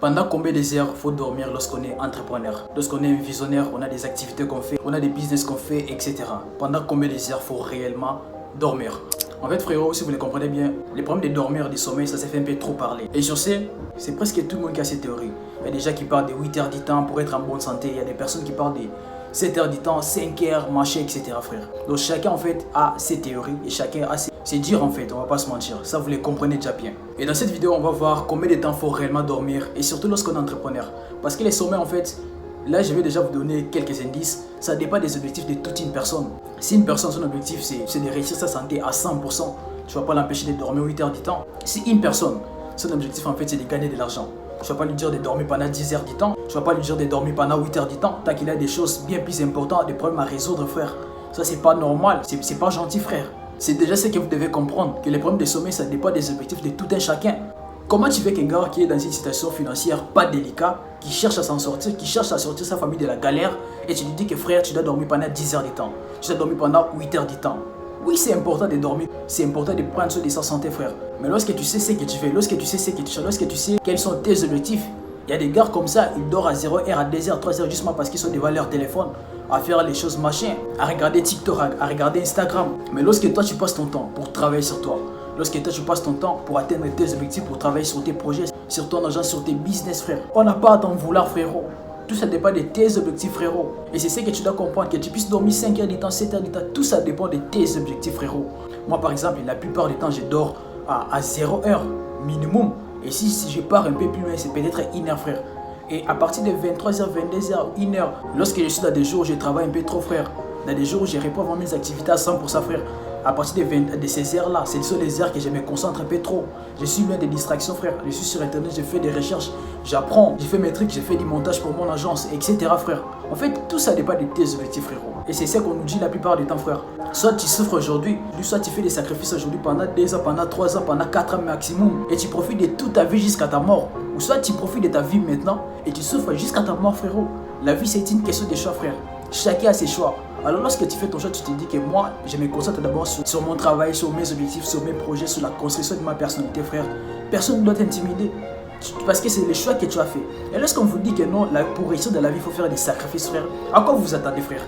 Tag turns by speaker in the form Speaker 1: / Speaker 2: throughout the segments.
Speaker 1: Pendant combien des heures faut dormir lorsqu'on est entrepreneur? Lorsqu'on est un visionnaire, on a des activités qu'on fait, on a des business qu'on fait, etc. Pendant combien des heures faut réellement dormir? En fait frérot, si vous le comprenez bien, les problèmes de dormir, de sommeil, ça s'est fait un peu trop parler. Et je sais, c'est presque tout le monde qui a cette théorie. Il y a des gens qui parlent de 8 heures du temps pour être en bonne santé. Il y a des personnes qui parlent de 7 heures du temps, 5 heures, machin, etc. frère. Donc chacun en fait a ses théories et chacun a ses... C'est dur en fait, on va pas se mentir. Ça vous les comprenez déjà bien. Et dans cette vidéo, on va voir combien de temps faut réellement dormir et surtout lorsqu'on est entrepreneur. Parce que les sommets en fait, là je vais déjà vous donner quelques indices. Ça dépend des objectifs de toute une personne. Si une personne, son objectif c'est de réussir sa santé à 100%, tu vas pas l'empêcher de dormir 8 heures du temps. Si une personne, son objectif en fait c'est de gagner de l'argent, tu vas pas lui dire de dormir pendant 10 heures du temps. Tu vas pas lui dire de dormir pendant 8 heures du temps. Tant qu'il a des choses bien plus importantes, des problèmes à résoudre frère. Ça c'est pas normal, c'est pas gentil frère. C'est déjà ce que vous devez comprendre, que les problèmes de sommeil ça dépend des objectifs de tout un chacun. Comment tu veux qu'un gars qui est dans une situation financière pas délicate, qui cherche à s'en sortir, qui cherche à sortir sa famille de la galère, et tu lui dis que frère tu dois dormir pendant 10 heures du temps, tu dois dormir pendant 8 heures du temps. Oui, c'est important de dormir, c'est important de prendre soin de sa santé frère. Mais lorsque tu sais ce que tu fais, lorsque tu sais ce que tu fais, lorsque tu sais quels sont tes objectifs, il y a des gars comme ça, ils dorment à 0h, à 2h, 3h, justement parce qu'ils sont devant leur téléphone, à faire les choses machin, à regarder TikTok, à regarder Instagram. Mais lorsque toi tu passes ton temps pour travailler sur toi, lorsque toi tu passes ton temps pour atteindre tes objectifs, pour travailler sur tes projets, sur ton argent, sur tes business frère, on n'a pas à t'en vouloir frérot. Tout ça dépend de tes objectifs frérot. Et c'est ce que tu dois comprendre, que tu puisses dormir 5 heures du temps, 7 heures du temps, tout ça dépend de tes objectifs frérot. Moi par exemple, la plupart du temps je dors à 0h minimum. Et si je pars un peu plus loin, c'est peut-être 1 heure frère. Et à partir de 23h, 22h, 1h, lorsque je suis dans des jours où je travaille un peu trop frère, dans des jours où je réponds à mes activités à 100% frère, à partir de ces heures-là, ce sont les heures que je me concentre un peu trop. Je suis loin des distractions frère, je suis sur internet, je fais des recherches, j'apprends, je fais mes trucs, je fais du montage pour mon agence, etc. frère. En fait, tout ça dépend de tes objectifs frérot. Et c'est ça qu'on nous dit la plupart du temps frère. Soit tu souffres aujourd'hui, soit tu fais des sacrifices aujourd'hui pendant 2 ans, pendant 3 ans, pendant 4 ans maximum. Et tu profites de toute ta vie jusqu'à ta mort. Ou soit tu profites de ta vie maintenant et tu souffres jusqu'à ta mort frérot. La vie c'est une question de choix frère. Chacun a ses choix. Alors lorsque tu fais ton choix, tu te dis que moi, je me concentre d'abord sur mon travail, sur mes objectifs, sur mes projets, sur la construction de ma personnalité frère. Personne ne doit t'intimider. Parce que c'est le choix que tu as fait. Et lorsqu'on vous dit que non, pour réussir dans la vie, il faut faire des sacrifices frère. À quoi vous vous attendez frère?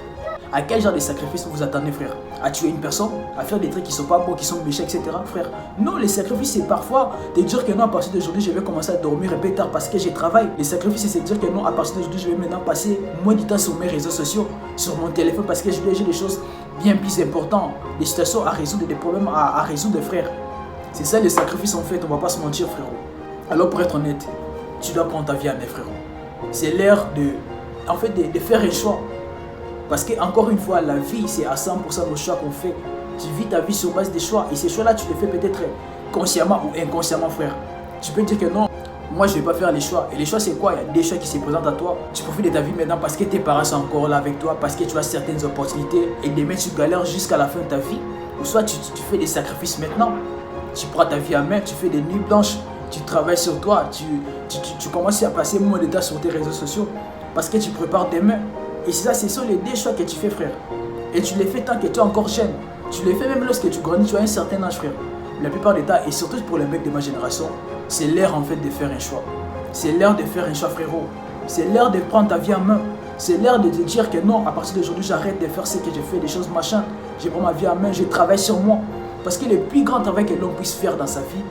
Speaker 1: À quel genre de sacrifice vous attendez frère? À tuer une personne? À faire des trucs qui sont pas bons, qui sont méchants, etc. frère? Non, les sacrifices c'est parfois de dire que non, à partir d'aujourd'hui je vais commencer à dormir un peu tard parce que j'ai travaillé. Les sacrifices c'est de dire que non, à partir d'aujourd'hui je vais maintenant passer moins de temps sur mes réseaux sociaux, sur mon téléphone parce que j'ai des choses bien plus importantes, des situations à résoudre, des problèmes à résoudre frère. C'est ça les sacrifices en fait, on va pas se mentir frérot. Alors pour être honnête, tu dois prendre ta vie à main frérot. C'est l'heure de faire un choix. Parce que encore une fois, la vie c'est à 100% nos choix qu'on fait. Tu vis ta vie sur base des choix et ces choix-là tu les fais peut-être consciemment ou inconsciemment frère. Tu peux dire que non, moi je vais pas faire les choix. Et les choix c'est quoi? Il y a des choix qui se présentent à toi. Tu profites de ta vie maintenant parce que tes parents sont encore là avec toi, parce que tu as certaines opportunités et demain tu galères jusqu'à la fin de ta vie. Ou soit tu fais des sacrifices maintenant. Tu prends ta vie à main, tu fais des nuits blanches, tu travailles sur toi, tu commences à passer moins de temps sur tes réseaux sociaux parce que tu prépares demain. Et ça, ce sont les deux choix que tu fais frère. Et tu les fais tant que tu es encore jeune. Tu les fais même lorsque tu grandis, tu as un certain âge frère. La plupart des temps, et surtout pour les mecs de ma génération, c'est l'heure en fait de faire un choix. C'est l'heure de faire un choix frérot. C'est l'heure de prendre ta vie en main. C'est l'heure de te dire que non, à partir d'aujourd'hui, j'arrête de faire ce que je fais, des choses machin. Je prends ma vie en main, je travaille sur moi. Parce que le plus grand travail que l'homme puisse faire dans sa vie,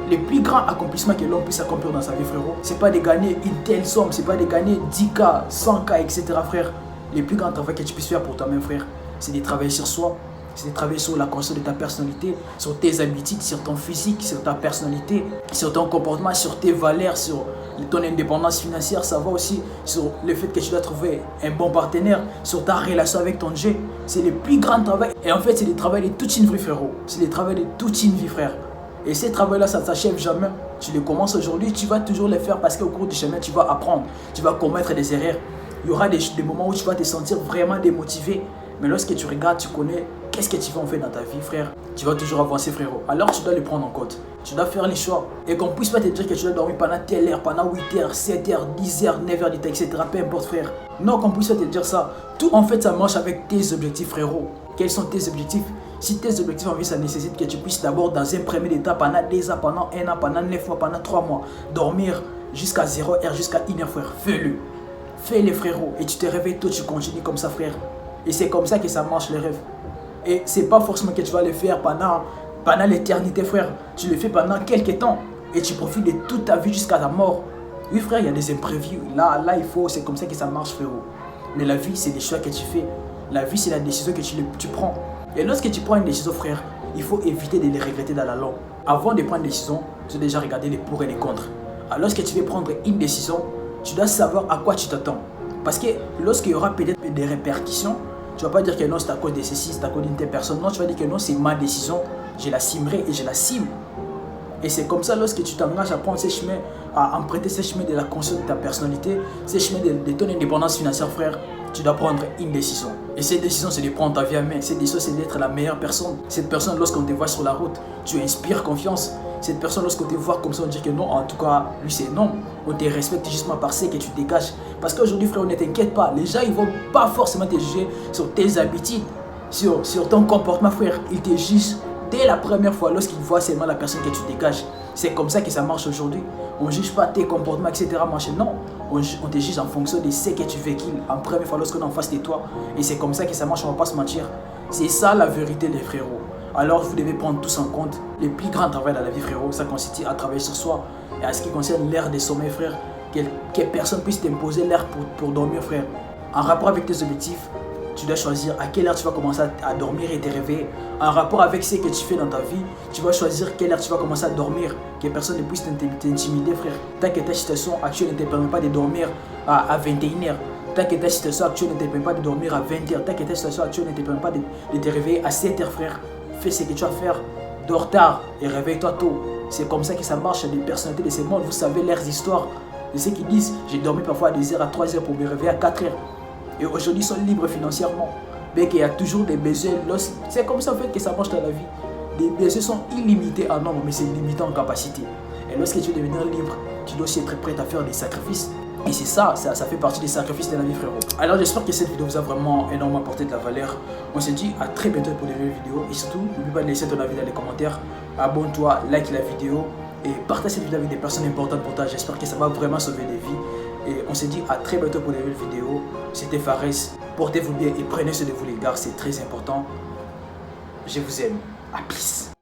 Speaker 1: le plus grand accomplissement que l'homme puisse accomplir dans sa vie frérot, c'est pas de gagner une telle somme, c'est pas de gagner 10K, 100K, etc. frère. Le plus grand travail que tu puisses faire pour toi-même frère, c'est de travailler sur soi, c'est de travailler sur la construction de ta personnalité, sur tes habitudes, sur ton physique, sur ta personnalité, sur ton comportement, sur tes valeurs, sur ton indépendance financière. Ça va aussi sur le fait que tu dois trouver un bon partenaire, sur ta relation avec ton Dieu. C'est le plus grand travail. Et en fait c'est le travail de toute une vie frérot, c'est le travail de toute une vie frère. Et ces travaux-là, ça ne s'achève jamais. Tu les commences aujourd'hui, tu vas toujours les faire parce qu'au cours du chemin, tu vas apprendre. Tu vas commettre des erreurs. Il y aura des moments où tu vas te sentir vraiment démotivé. Mais lorsque tu regardes, tu connais qu'est-ce que tu vas en faire dans ta vie, frère. Tu vas toujours avancer, frérot. Alors tu dois le prendre en compte. Tu dois faire les choix. Et qu'on ne puisse pas te dire que tu dois dormir pendant telle heure, pendant 8 heures, 7 heures, 10 heures, 9 heures, etc. Peu importe, frère. Non, qu'on ne puisse pas te dire ça. Tout en fait, ça marche avec tes objectifs, frérot. Quels sont tes objectifs? Si tes objectifs en vie, ça nécessite que tu puisses d'abord, dans un premier état, pendant 2 ans, pendant 1 an, pendant 9 mois, pendant 3 mois, dormir jusqu'à 0h, jusqu'à 1h, frère. Fais-le. Fais-le, frérot. Et tu te réveilles tôt, tu continues comme ça, frère. Et c'est comme ça que ça marche, les rêves. Et c'est pas forcément que tu vas le faire pendant l'éternité, frère. Tu le fais pendant quelques temps. Et tu profites de toute ta vie jusqu'à ta mort. Oui, frère, il y a des imprévus. Là, c'est comme ça que ça marche, frérot. Mais la vie, c'est des choix que tu fais. La vie, c'est la décision que tu prends. Et lorsque tu prends une décision, frère, il faut éviter de les regretter dans la longue. Avant de prendre une décision, tu dois déjà regarder les pour et les contre. Alors, lorsque tu veux prendre une décision, tu dois savoir à quoi tu t'attends. Parce que lorsqu'il y aura peut-être des répercussions, tu ne vas pas dire que non, c'est à cause de ceci, c'est à cause d'une telle personne. Non, tu vas dire que non, c'est ma décision, je l'assumerai et je l'assume. Et c'est comme ça, lorsque tu t'engages à prendre ces chemins, à emprunter ces chemins de la conscience de ta personnalité, ces chemins de ton indépendance financière, frère, tu dois prendre une décision. Et cette décision, c'est de prendre ta vie en main. Cette décision, c'est d'être la meilleure personne. Cette personne, lorsqu'on te voit sur la route, tu inspires confiance. Cette personne, lorsqu'on te voit comme ça, on dit que non, en tout cas, lui, c'est non. On te respecte justement par ce que tu dégages. Parce qu'aujourd'hui, frère, ne t'inquiète pas. Les gens, ils ne vont pas forcément te juger sur tes habitudes, sur ton comportement, frère. Ils te jugent dès la première fois, lorsqu'ils voient seulement la personne que tu dégages. C'est comme ça que ça marche aujourd'hui. On ne juge pas tes comportements, etc. Non, on te juge en fonction de ce que tu véhicules en première fois lorsqu'on est en face de toi. Et c'est comme ça que ça marche, on ne va pas se mentir. C'est ça la vérité, les frérots. Alors vous devez prendre tous en compte les plus grands travail dans la vie, frérot. Ça consiste à travailler sur soi. Et à ce qui concerne l'heure de sommeil, frère, que personne puisse t'imposer l'heure pour dormir, frère. En rapport avec tes objectifs, tu dois choisir à quelle heure tu vas commencer à dormir et te réveiller. En rapport avec ce que tu fais dans ta vie, tu vas choisir quelle heure tu vas commencer à dormir. Que personne ne puisse t'intimider, frère. Tant que ta situation actuelle ne te permet pas de dormir à 21h. Tant que ta situation actuelle ne te permet pas de dormir à 20h. Tant que ta situation actuelle ne te permet pas de te réveiller à 7h, frère. Fais ce que tu vas faire. Dors tard et réveille-toi tôt. C'est comme ça que ça marche. Les personnalités de ce monde, vous savez leurs histoires. Et ceux qui disent, j'ai dormi parfois à 2h, à 3h pour me réveiller à 4h. Et aujourd'hui, ils sont libres financièrement. Mais qu'il y a toujours des besoins. C'est comme ça en fait que ça marche dans la vie. Les besoins sont illimités en nombre, mais c'est limité en capacité. Et lorsque tu veux devenir libre, tu dois aussi être prêt à faire des sacrifices. Et c'est ça fait partie des sacrifices de la vie, frérot. Alors j'espère que cette vidéo vous a vraiment énormément apporté de la valeur. On se dit à très bientôt pour de nouvelles vidéos. Et surtout, n'oublie pas de laisser ton avis dans les commentaires. Abonne-toi, like la vidéo et partage cette vidéo avec des personnes importantes pour toi. J'espère que ça va vraiment sauver des vies. Et on se dit à très bientôt pour de nouvelles vidéos. C'était Fares. Portez-vous bien et prenez soin de vous, les gars. C'est très important. Je vous aime. À plus.